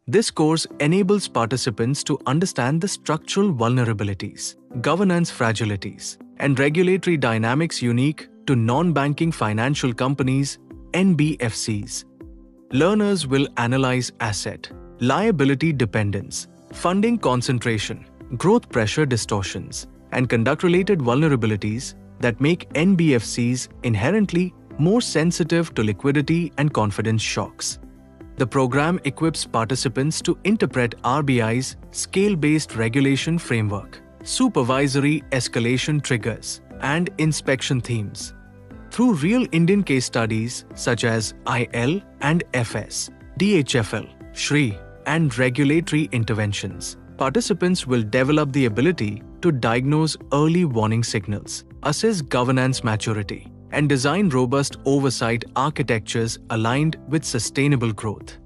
This course enables participants to understand the structural vulnerabilities, governance fragilities, and regulatory dynamics unique to non-banking financial companies, NBFCs. Learners will analyze asset, liability dependence, funding concentration, growth pressure distortions, and conduct-related vulnerabilities that make NBFCs inherently more sensitive to liquidity and confidence shocks. The program equips participants to interpret RBI's scale-based regulation framework, supervisory escalation triggers, and inspection themes. Through real Indian case studies such as IL and FS, DHFL, SHRI, and regulatory interventions, participants will develop the ability to diagnose early warning signals, assess governance maturity, and design robust oversight architectures aligned with sustainable growth.